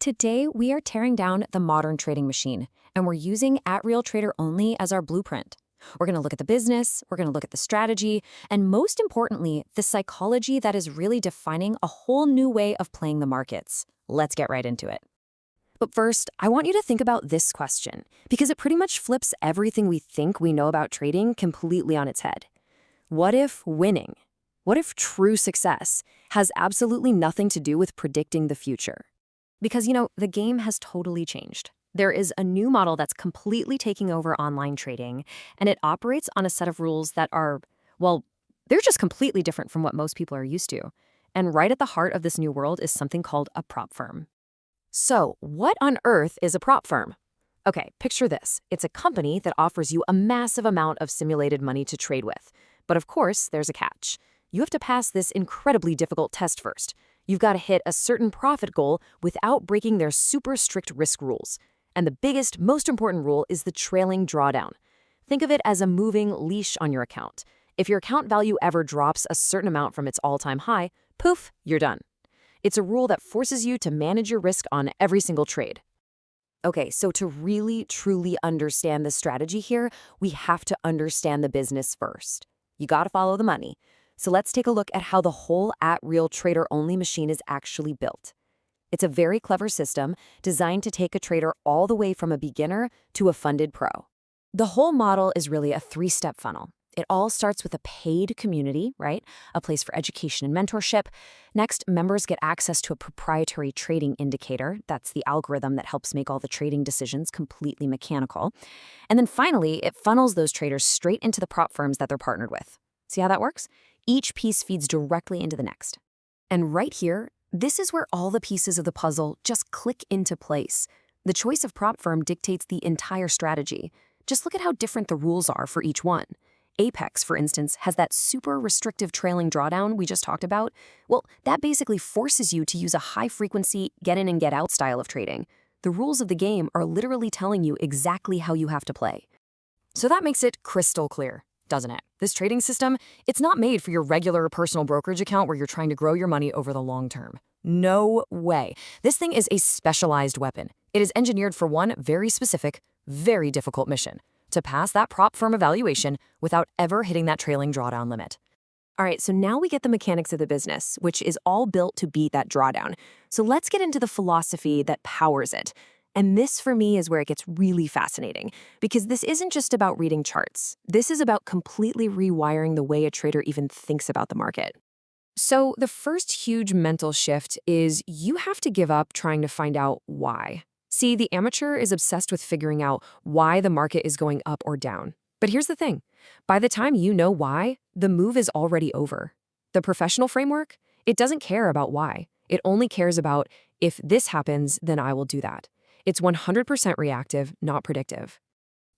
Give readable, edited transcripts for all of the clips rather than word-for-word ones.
Today, we are tearing down the modern trading machine, and we're using @RealTraderOnly as our blueprint. We're going to look at the business, we're going to look at the strategy, and most importantly, the psychology that is really defining a whole new way of playing the markets. Let's get right into it. But first, I want you to think about this question, because it pretty much flips everything we think we know about trading completely on its head. What if winning? What if true success has absolutely nothing to do with predicting the future? Because, the game has totally changed. There is a new model that's completely taking over online trading, and it operates on a set of rules that are, well, they're just completely different from what most people are used to. And right at the heart of this new world is something called a prop firm. So, what on earth is a prop firm? Okay, picture this. It's a company that offers you a massive amount of simulated money to trade with. But of course, there's a catch. You have to pass this incredibly difficult test first. You've got to hit a certain profit goal without breaking their super strict risk rules. And the biggest, most important rule is the trailing drawdown. Think of it as a moving leash on your account. If your account value ever drops a certain amount from its all-time high, poof, you're done. It's a rule that forces you to manage your risk on every single trade. Okay, so to really, truly understand the strategy here, we have to understand the business first. You got to follow the money. So let's take a look at how the whole @RealTraderOnly machine is actually built. It's a very clever system designed to take a trader all the way from a beginner to a funded pro. The whole model is really a three-step funnel. It all starts with a paid community, right? A place for education and mentorship. Next, members get access to a proprietary trading indicator. That's the algorithm that helps make all the trading decisions completely mechanical. And then finally, it funnels those traders straight into the prop firms that they're partnered with. See how that works? Each piece feeds directly into the next. And right here, this is where all the pieces of the puzzle just click into place. The choice of prop firm dictates the entire strategy. Just look at how different the rules are for each one. Apex, for instance, has that super restrictive trailing drawdown we just talked about. Well, that basically forces you to use a high-frequency get-in and get-out style of trading. The rules of the game are literally telling you exactly how you have to play. So that makes it crystal clear, doesn't it? This trading system, it's not made for your regular personal brokerage account where you're trying to grow your money over the long term. No way. This thing is a specialized weapon. It is engineered for one very specific, very difficult mission: to pass that prop firm evaluation without ever hitting that trailing drawdown limit. All right, so now we get the mechanics of the business, which is all built to beat that drawdown. So let's get into the philosophy that powers it. And this, for me, is where it gets really fascinating, because this isn't just about reading charts. This is about completely rewiring the way a trader even thinks about the market. So the first huge mental shift is you have to give up trying to find out why. See, the amateur is obsessed with figuring out why the market is going up or down. But here's the thing. By the time you know why, the move is already over. The professional framework, it doesn't care about why. It only cares about, if this happens, then I will do that. It's 100% reactive, not predictive.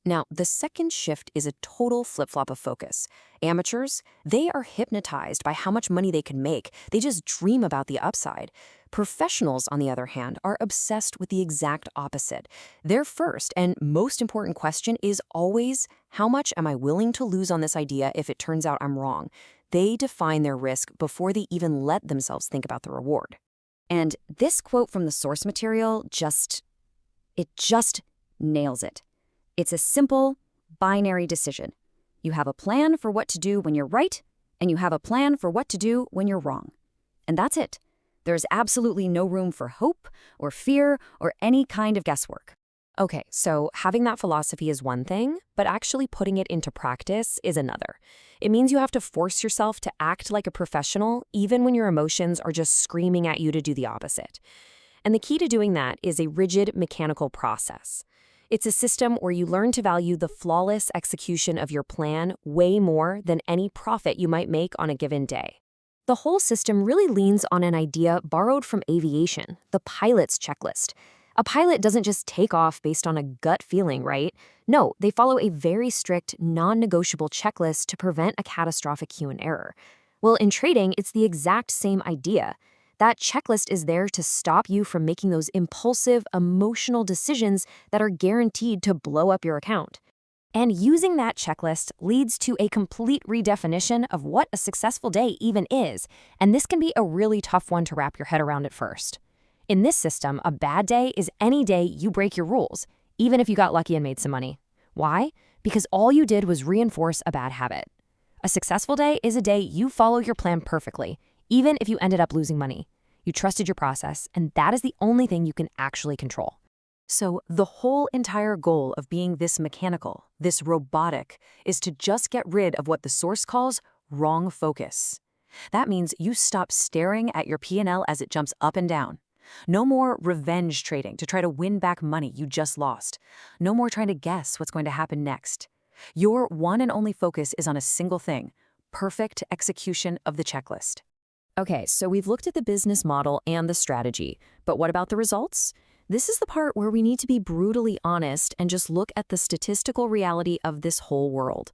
Now, the second shift is a total flip-flop of focus. Amateurs, they are hypnotized by how much money they can make. They just dream about the upside. Professionals, on the other hand, are obsessed with the exact opposite. Their first and most important question is always, how much am I willing to lose on this idea if it turns out I'm wrong? They define their risk before they even let themselves think about the reward. And this quote from the source material just nails it. It's a simple, binary decision. You have a plan for what to do when you're right, and you have a plan for what to do when you're wrong. And that's it. There's absolutely no room for hope or fear or any kind of guesswork. Okay, so having that philosophy is one thing, but actually putting it into practice is another. It means you have to force yourself to act like a professional, even when your emotions are just screaming at you to do the opposite. And the key to doing that is a rigid mechanical process. It's a system where you learn to value the flawless execution of your plan way more than any profit you might make on a given day. The whole system really leans on an idea borrowed from aviation, the pilot's checklist. A pilot doesn't just take off based on a gut feeling, right? No, they follow a very strict, non-negotiable checklist to prevent a catastrophic human error. Well, in trading, it's the exact same idea. That checklist is there to stop you from making those impulsive, emotional decisions that are guaranteed to blow up your account. And using that checklist leads to a complete redefinition of what a successful day even is, and this can be a really tough one to wrap your head around at first. In this system, a bad day is any day you break your rules, even if you got lucky and made some money. Why? Because all you did was reinforce a bad habit. A successful day is a day you follow your plan perfectly, even if you ended up losing money. You trusted your process, and that is the only thing you can actually control. So the whole entire goal of being this mechanical, this robotic, is to just get rid of what the source calls wrong focus. That means you stop staring at your P&L as it jumps up and down. No more revenge trading to try to win back money you just lost. No more trying to guess what's going to happen next. Your one and only focus is on a single thing: perfect execution of the checklist. Okay, so we've looked at the business model and the strategy, but what about the results? This is the part where we need to be brutally honest and just look at the statistical reality of this whole world.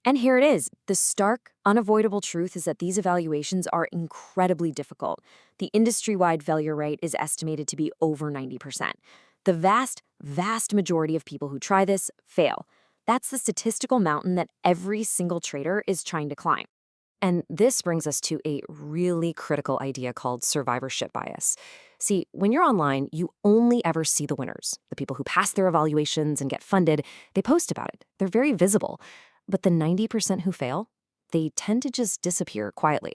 And here it is. The stark, unavoidable truth is that these evaluations are incredibly difficult. The industry-wide failure rate is estimated to be over 90%. The vast, vast majority of people who try this fail. That's the statistical mountain that every single trader is trying to climb. And this brings us to a really critical idea called survivorship bias. See, when you're online, you only ever see the winners. The people who pass their evaluations and get funded, they post about it. They're very visible. But the 90% who fail, they tend to just disappear quietly.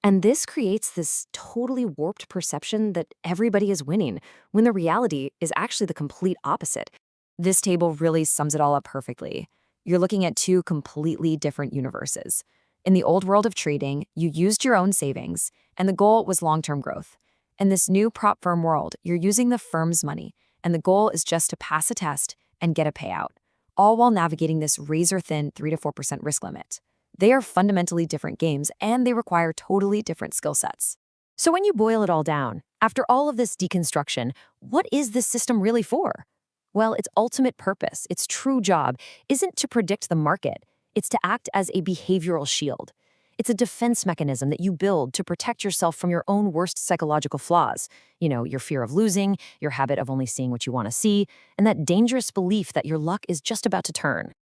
And this creates this totally warped perception that everybody is winning, when the reality is actually the complete opposite. This table really sums it all up perfectly. You're looking at two completely different universes. In the old world of trading, you used your own savings, and the goal was long-term growth. In this new prop firm world, you're using the firm's money, and the goal is just to pass a test and get a payout, all while navigating this razor-thin 3 to 4% risk limit. They are fundamentally different games, and they require totally different skill sets. So when you boil it all down, after all of this deconstruction, what is this system really for? Well, its ultimate purpose, its true job, isn't to predict the market. It's to act as a behavioral shield. It's a defense mechanism that you build to protect yourself from your own worst psychological flaws. Your fear of losing, your habit of only seeing what you want to see, and that dangerous belief that your luck is just about to turn.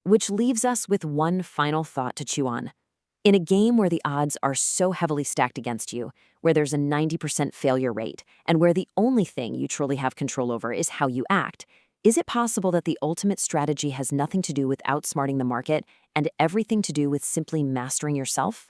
Which leaves us with one final thought to chew on. In a game where the odds are so heavily stacked against you, where there's a 90% failure rate, and where the only thing you truly have control over is how you act, is it possible that the ultimate strategy has nothing to do with outsmarting the market and everything to do with simply mastering yourself?